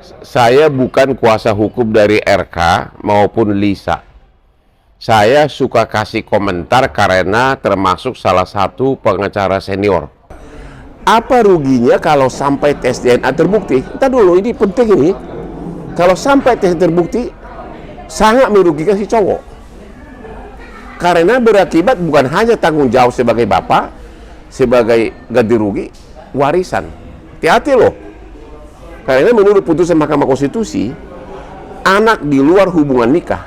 Saya bukan kuasa hukum dari RK maupun Lisa. Saya suka kasih komentar karena termasuk salah satu pengacara senior. Apa ruginya kalau sampai tes DNA terbukti? Kita dulu, ini penting ini. Kalau sampai tes terbukti, sangat merugikan si cowok. Karena berakibat bukan hanya tanggung jawab sebagai bapak, sebagai ganti rugi, warisan. Hati-hati loh. Karena menurut putusan Mahkamah Konstitusi, anak di luar hubungan nikah,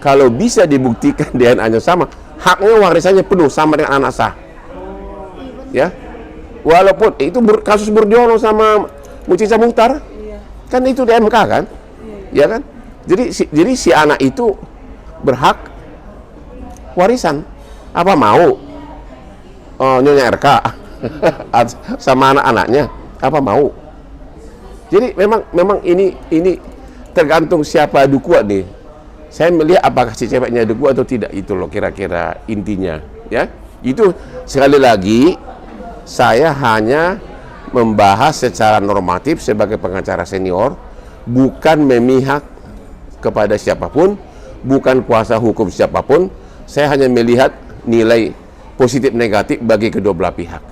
kalau bisa dibuktikan DNA-nya sama, haknya warisannya penuh sama dengan anak sah. Ya, walaupun itu kasus Burdiono sama Mucica Muhtar, kan itu di MK kan, ya kan? Jadi si anak itu berhak warisan. Apa mau Nyonya RK sama anak-anaknya? Apa mau? Jadi memang ini tergantung siapa adu kuat nih. Saya melihat apakah si ceweknya adu kuat atau tidak, itu loh kira-kira intinya, ya. Itu sekali lagi saya hanya membahas secara normatif sebagai pengacara senior, bukan memihak kepada siapapun, bukan kuasa hukum siapapun. Saya hanya melihat nilai positif negatif bagi kedua belah pihak.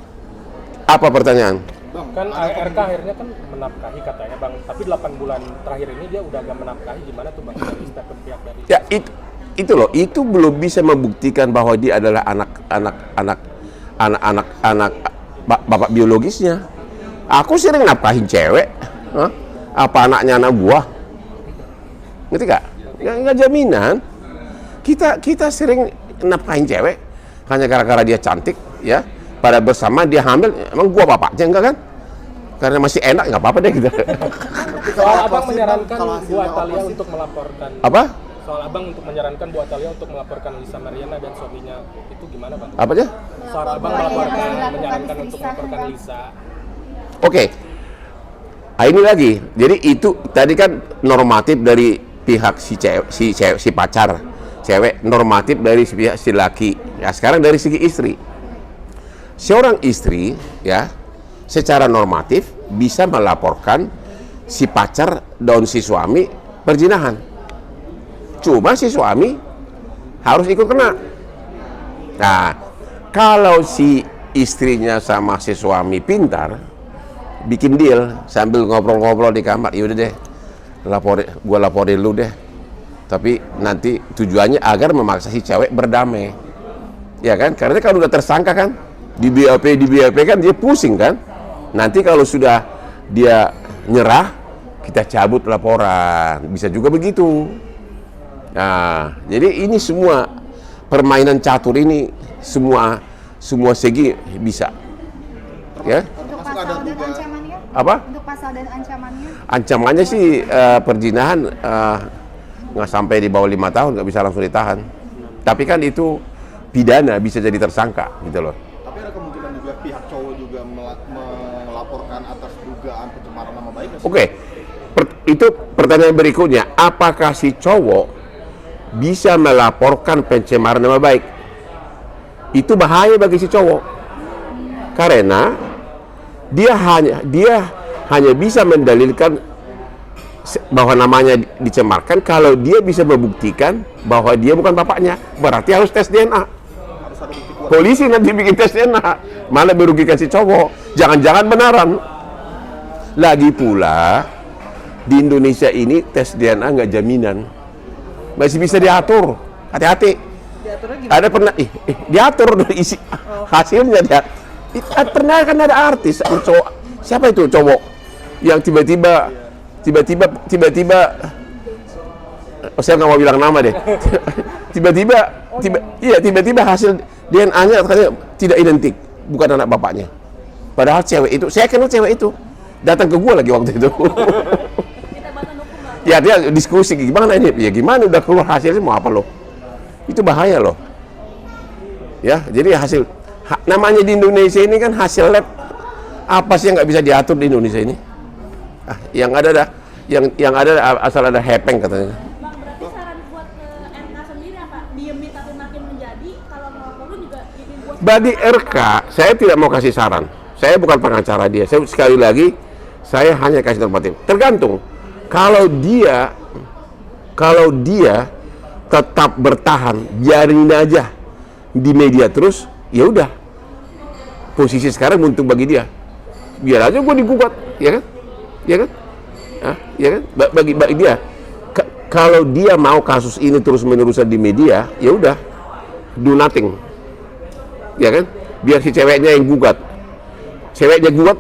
Apa pertanyaan? Bang, kan RK akhirnya kan menafkahi katanya Bang, tapi 8 bulan terakhir ini dia udah agak menafkahi, gimana tuh Bang dari statement pihak dari? Ya itu loh, itu belum bisa membuktikan bahwa dia adalah anak bapak biologisnya. Aku sering nafkahin cewek, apa anaknya anak gua? Ngerti gak? Nggak jaminan. Kita sering nafkahin cewek hanya gara-gara dia cantik, ya. Pada bersama dia hamil, emang gua bapaknya enggak kan? Karena masih enak, nggak apa-apa deh gitu. Soal abang menyarankan Bu Atalia untuk melaporkan. Apa? Soal abang untuk menyarankan Bu Atalia untuk melaporkan Lisa Mariana dan suaminya, itu gimana Bang? Apa aja? Soal abang menyarankan untuk melaporkan Lisa. Oke. Nah, ini lagi. Jadi itu tadi kan normatif dari pihak si pacar cewek, normatif dari pihak si laki. Ya, sekarang dari segi istri. Seorang istri, ya, secara normatif bisa melaporkan si pacar dan si suami perzinahan. Cuma si suami harus ikut kena. Nah, kalau si istrinya sama si suami pintar, bikin deal sambil ngobrol-ngobrol di kamar, yaudah deh, gua laporin lu deh. Tapi nanti tujuannya agar memaksa si cewek berdamai. Ya kan? Karena kalau udah tersangka kan, di BAP kan dia pusing kan. Nanti kalau sudah dia nyerah, kita cabut laporan. Bisa juga begitu. Nah, jadi ini semua permainan catur ini semua segi bisa. Ya. Untuk pasal dan ancamannya? Apa? Untuk pasal dan ancamannya? Ancamannya sih perzinahan nggak sampai di bawah 5 tahun, nggak bisa langsung ditahan. Tapi kan itu pidana, bisa jadi tersangka gitu loh. Tapi ada kemungkinan juga pihak cowok juga melaporkan atas dugaan pencemaran nama baik. Oke. Itu pertanyaan berikutnya, apakah si cowok bisa melaporkan pencemaran nama baik? Itu bahaya bagi si cowok. Karena dia hanya bisa mendalilkan bahwa namanya dicemarkan kalau dia bisa membuktikan bahwa dia bukan bapaknya. Berarti harus tes DNA. Polisi nanti bikin tes DNA, malah merugikan si cowok. Jangan-jangan benaran. Lagi pula di Indonesia ini tes DNA nggak jaminan, masih bisa diatur. Hati-hati. Ada pernah diatur isi hasilnya dia. Pernah kan ada artis cowok, siapa itu cowok yang tiba-tiba saya nggak mau bilang nama deh. tiba-tiba hasil DNA-nya katanya tidak identik, bukan anak bapaknya. Padahal cewek itu, saya kenal cewek itu, datang ke gua lagi waktu itu. Ya dia diskusi gimana ini, ya gimana udah keluar hasilnya mau apa loh? Itu bahaya loh. Ya, jadi hasil namanya di Indonesia ini kan hasil lab, apa sih yang nggak bisa diatur di Indonesia ini? Yang ada asal ada hepeng katanya. Bang, berarti saran buat RK sendiri apa? Diemin tapi makin menjadi, kalau ngelaporin juga ini buat. Bagi RK, saya tidak mau kasih saran. Saya bukan pengacara dia. Sekali lagi, saya hanya kasih normatif. Tergantung. kalau dia tetap bertahan, biarin aja di media terus, ya udah. Posisi sekarang untung bagi dia. Biar aja gue digugat, ya kan? Ya kan? Ya kan? Bagi dia. Kalau dia mau kasus ini terus-menerusan di media, ya udah, do nothing. Ya kan? Biar si ceweknya yang gugat. Ceweknya gugat,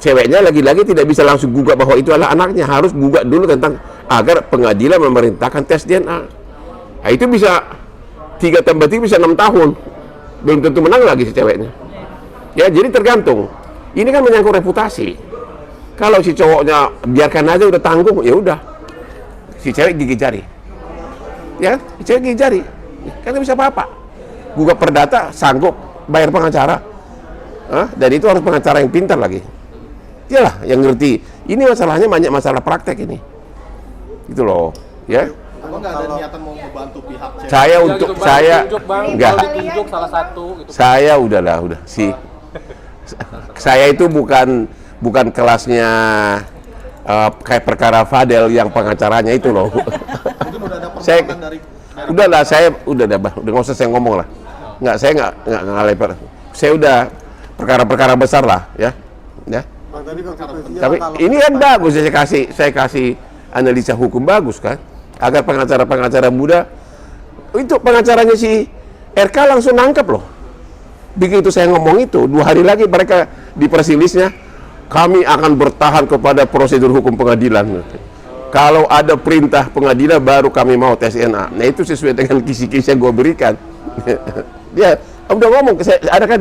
ceweknya lagi-lagi tidak bisa langsung gugat bahwa itu adalah anaknya, harus gugat dulu tentang agar pengadilan memerintahkan tes DNA. Nah, itu bisa 3 tambah 3 bisa 6 tahun. Belum tentu menang lagi si ceweknya. Ya, jadi tergantung. Ini kan menyangkut reputasi. Kalau si cowoknya biarkan aja udah tanggung, ya udah. Si cewek gigit jari. Ya, si cewek gigit jari. Kan nggak bisa apa-apa. Gugat perdata sanggup bayar pengacara. Dan itu harus pengacara yang pintar lagi. Dialah yang ngerti. Ini masalahnya banyak masalah praktek ini. Gitu loh, ya. Abang nggak ada niatan mau membantu pihak cewek? Saya Ya, untuk gitu, Bang. saya Ditunjuk, Bang. enggak. Kalau ditunjuk salah satu gitu. Saya udah saya itu bukan kelasnya kayak perkara Fadel yang pengacaranya itu loh. Mungkin udah ada Saya permohonan dari udahlah, saya udah nggak usah saya ngomong lah. Nggak, saya nggak ngaleper. Saya udah perkara-perkara besar lah, ya. Bang, tadi kontroversial Tapi kalau ini kan bagus, saya kasih analisa hukum bagus kan, agar pengacara-pengacara muda itu pengacaranya si RK langsung nangkep loh. Begitu saya ngomong itu, 2 hari lagi mereka di persilisnya, kami akan bertahan kepada prosedur hukum pengadilan. Kalau ada perintah pengadilan baru kami mau tes DNA. Nah itu sesuai dengan kisi-kisi yang gue berikan. Dia udah ngomong, ada kan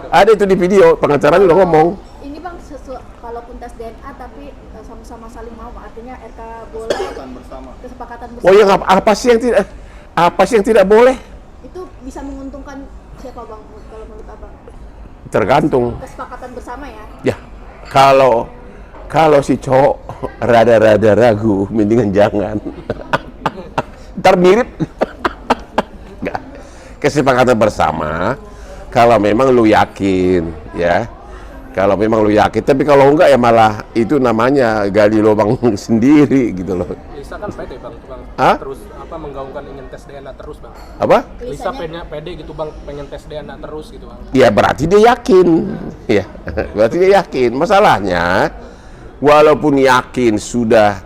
ada itu di video, pengacaranya udah ngomong. Ini Bang, kalaupun tes DNA tapi sama-sama saling mau, artinya RK boleh kesepakatan bersama. kesepakatan Oh ya, apa sih yang tidak boleh? itu bisa menguntungkan siapa Bang kalau menurut Abang? Tergantung. Kesepakatan bersama ya. Ya, kalau si cowok rada-rada ragu, mendingan jangan. Ntar mirip. Nggak. Kesepakatan bersama, kalau memang lu yakin, ya. Kalau memang lu yakin, tapi kalau enggak ya malah itu namanya gali lubang sendiri gitu loh. Lisa kan pede Bang, itu Bang. Hah? Terus menggaungkan ingin tes DNA terus Bang. Apa? Lisa pede gitu Bang, pengen tes DNA terus gitu Bang. Ya berarti dia yakin. Ya, berarti dia yakin. Masalahnya, walaupun yakin sudah,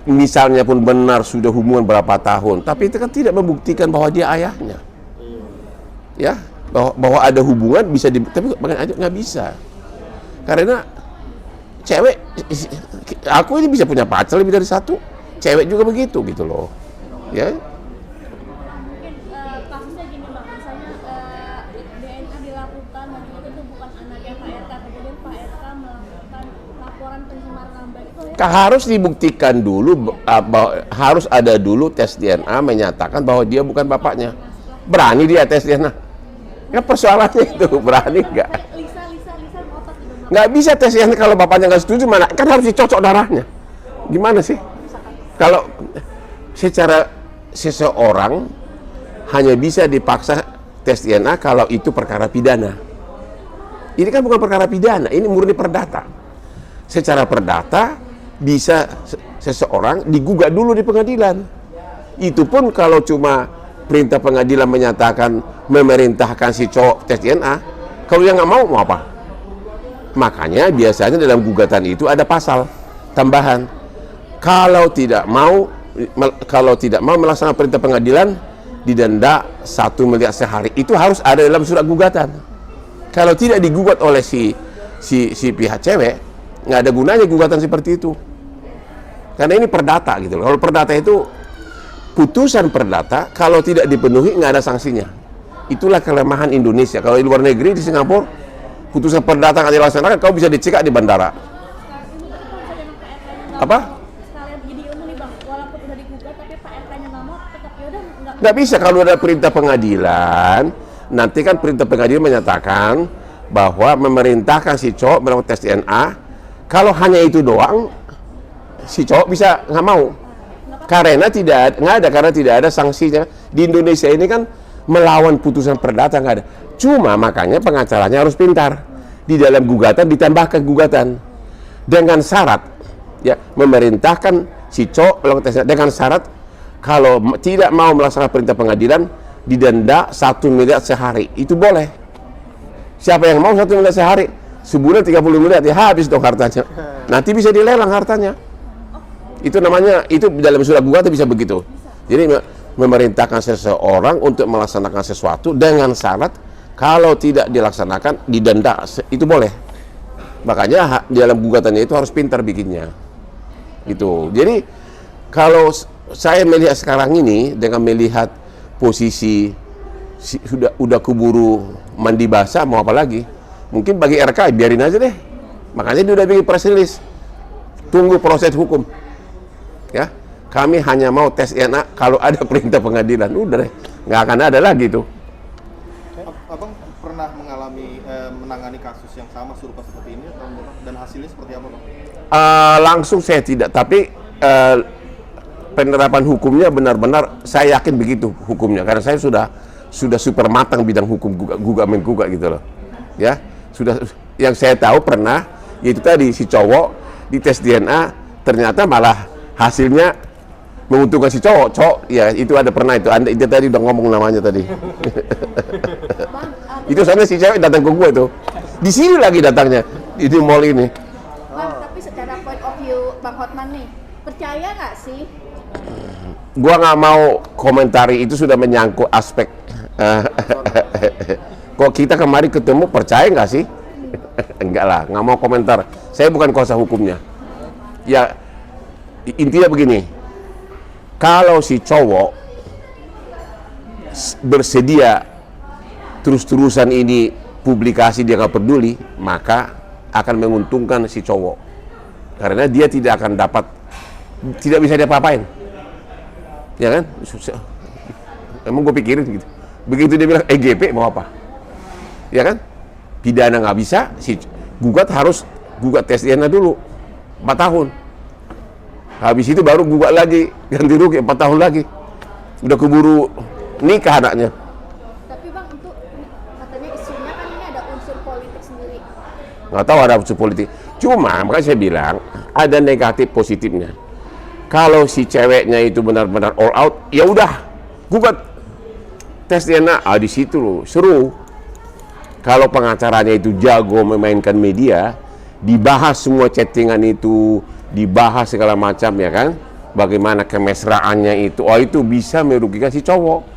misalnya pun benar sudah hubungan berapa tahun, tapi itu kan tidak membuktikan bahwa dia ayahnya. Ya, bahwa ada hubungan bisa tapi nggak bisa. Karena cewek, aku ini bisa punya pacar lebih dari 1, cewek juga begitu gitu loh. Ya. Mungkin kasusnya gini Bang, misalnya DNA dilakukan waktu itu bukan anaknya Pak RK, kemudian Pak RK melakukan laporan pencemaran nama baik itu Harus dibuktikan dulu, harus ada dulu tes DNA menyatakan bahwa dia bukan bapaknya. Berani dia tes DNA? Ya persoalannya itu, berani nggak? Lisa ngotot gitu Bang. Nggak bisa tes DNA kalau bapaknya nggak setuju, mana kan harus dicocok darahnya. Gimana sih? Kalau secara seseorang hanya bisa dipaksa tes DNA kalau itu perkara pidana. Ini kan bukan perkara pidana, ini murni perdata. Secara perdata bisa seseorang digugat dulu di pengadilan. Itu pun kalau cuma perintah pengadilan menyatakan memerintahkan si cowok tes DNA, kalau yang nggak mau apa? Makanya biasanya dalam gugatan itu ada pasal tambahan. Kalau tidak mau melaksanakan perintah pengadilan, didenda 1 miliar sehari. Itu harus ada dalam surat gugatan. Kalau tidak digugat oleh si pihak cewek, nggak ada gunanya gugatan seperti itu. Karena ini perdata gitu loh. Kalau perdata itu putusan perdata, kalau tidak dipenuhi nggak ada sanksinya. Itulah kelemahan Indonesia. Kalau di luar negeri, di Singapura, putusan perdata nggak dilaksanakan, kau bisa dicekak di bandara. Apa? Sekalian jadi ilmu nih Bang, walaupun udah digugat tapi Pak RK-nya nggak mau, tetap yaudah Nggak bisa kalau ada perintah pengadilan. Nanti kan perintah pengadilan menyatakan bahwa memerintahkan si cowok melakukan tes DNA. Kalau hanya itu doang, si cowok bisa nggak mau. Karena karena tidak ada sanksinya. Di Indonesia ini kan melawan putusan perdata nggak ada. Cuma makanya pengacaranya harus pintar. Di dalam gugatan ditambahkan gugatan dengan syarat, ya, memerintahkan si cowok melakukan tes DNA dengan syarat kalau tidak mau melaksanakan perintah pengadilan didenda 1 miliar sehari. Itu boleh. Siapa yang mau 1 miliar sehari, sebulan 30 miliar, ya habis dong hartanya. Nanti bisa dilelang hartanya. Itu namanya, itu dalam surat gugatan bisa begitu. Jadi memerintahkan seseorang untuk melaksanakan sesuatu dengan syarat kalau tidak dilaksanakan didenda, itu boleh. Makanya di dalam gugatannya itu harus pintar bikinnya. Gitu. Jadi kalau saya melihat sekarang ini dengan melihat posisi udah keburu mandi basah, mau apa lagi? Mungkin bagi RK biarin aja deh. Makanya dia udah bikin press release. Tunggu proses hukum. Ya, kami hanya mau tes DNA kalau ada perintah pengadilan. Udah deh, nggak akan ada lagi tuh. Abang pernah menangani kasus yang sama serupa seperti ini dan hasilnya seperti apa, Bang? Langsung saya tidak, tapi penerapan hukumnya benar-benar saya yakin begitu hukumnya, karena saya sudah super matang bidang hukum gugat gitu loh. Ya, sudah, yang saya tahu pernah yaitu tadi si cowok di tes DNA ternyata malah hasilnya menguntungkan si cowok ya, itu ada pernah itu. Anda itu tadi udah ngomong namanya tadi. Itu soalnya si cewek datang ke gue tuh. Di sini lagi datangnya di mall ini. Bang, tapi secara point of view Bang Hotman nih, percaya nggak sih? Gua nggak mau komentari, itu sudah menyangkut aspek. Kok kita kemarin ketemu, percaya nggak sih? Enggak lah, nggak mau komentar. Saya bukan kuasa hukumnya. Ya, intinya begini. Kalau si cowok bersedia terus-terusan ini publikasi dia nggak peduli, maka akan menguntungkan si cowok. Karena dia tidak akan tidak bisa dia apa-apain. Ya kan? Emang gue pikirin gitu. Begitu dia bilang EGP mau apa? Ya kan? Pidana nggak bisa, si harus gugat tes DNA dulu 4 tahun. Habis itu baru gugat lagi, ganti rugi 4 tahun lagi. Udah keburu nikah anaknya. Tapi Bang, untuk katanya isunya kan ini ada unsur politik sendiri. Nggak tahu ada unsur politik. Cuma makanya saya bilang ada negatif positifnya. Kalau si ceweknya itu benar-benar all out, ya udah gugat tes DNA. Di situ loh seru. Kalau pengacaranya itu jago memainkan media, dibahas semua chattingan itu, dibahas segala macam, ya kan? Bagaimana kemesraannya itu, itu bisa merugikan si cowok.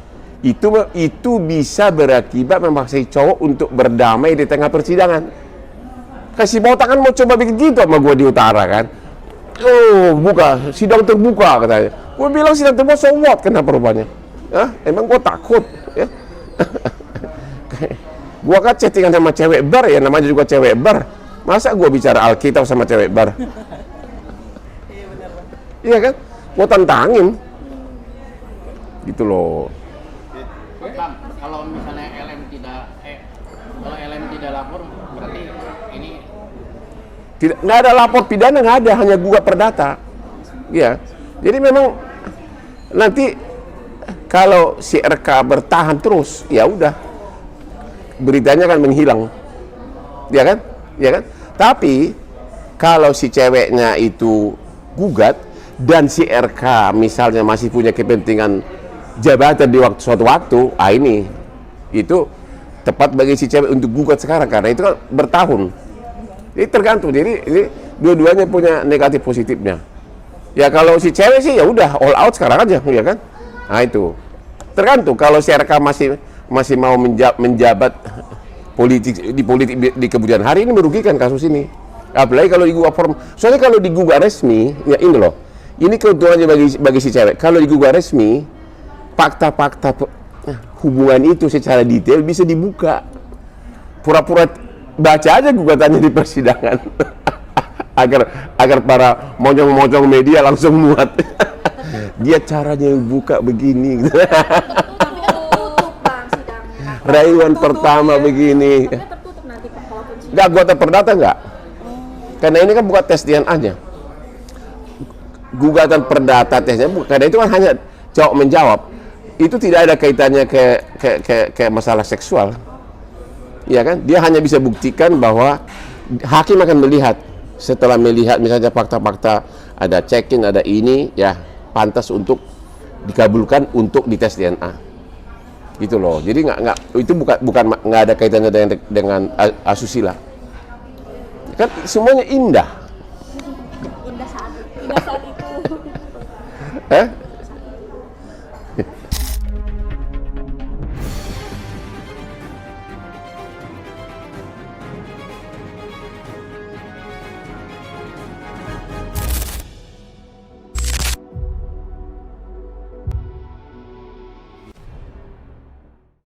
Itu bisa berakibat memaksa si cowok untuk berdamai di tengah persidangan. Kasih botak kan mau coba bikin gitu sama gue di utara kan? Oh, buka, sidang terbuka katanya. Gue bilang sidang terbuka, so what? Kenapa rupanya? Emang gue takut? Ya? Gue kan chattingan sama cewek bar, ya namanya juga cewek bar. Masa gue bicara Alkitab sama cewek bar? Iya kan? Gue tantangin. Gitu loh. Bang, kalau misalnya kalau LM tidak lapor, berarti ini Nggak ada lapor pidana, nggak ada, hanya gugat perdata. Ya, jadi memang nanti kalau si RK bertahan terus, ya udah beritanya kan menghilang, ya kan, ya kan. Tapi kalau si ceweknya itu gugat dan si RK misalnya masih punya kepentingan jabatan di suatu waktu, ini itu tepat bagi si cewek untuk gugat sekarang karena itu kan bertahun. Jadi tergantung. Jadi ini dua-duanya punya negatif positifnya. Ya kalau si cewek sih ya udah all out sekarang aja, ya kan? Nah itu tergantung. Kalau si RK masih mau menjabat politik di kemudian hari, ini merugikan kasus ini. Apalagi kalau digugat form. Soalnya kalau digugat resmi, ya ini loh. Ini keuntungannya bagi si cewek. Kalau digugat resmi, fakta-fakta hubungan itu secara detail bisa dibuka. Pura-pura baca aja gugatannya di persidangan. agar para mojong-mojong media langsung muat. Dia caranya buka begini. Tapi kan tertutup Bang sidangnya. Rayuan pertama begini. Tapi tertutup nanti Pak kalau sidang. Enggak, gugatan perdata enggak? Karena ini kan bukan tes DNA-nya. Gugatan perdata tesnya, karena itu kan hanya jawab menjawab. Itu tidak ada kaitannya ke masalah seksual. Ya kan? Dia hanya bisa buktikan bahwa hakim akan melihat setelah melihat misalnya fakta-fakta ada check-in, ada ini, ya pantas untuk dikabulkan untuk dites DNA, gitu loh. Jadi nggak itu nggak ada kaitannya dengan asusila. Kan semuanya indah. Indah saat itu. Eh?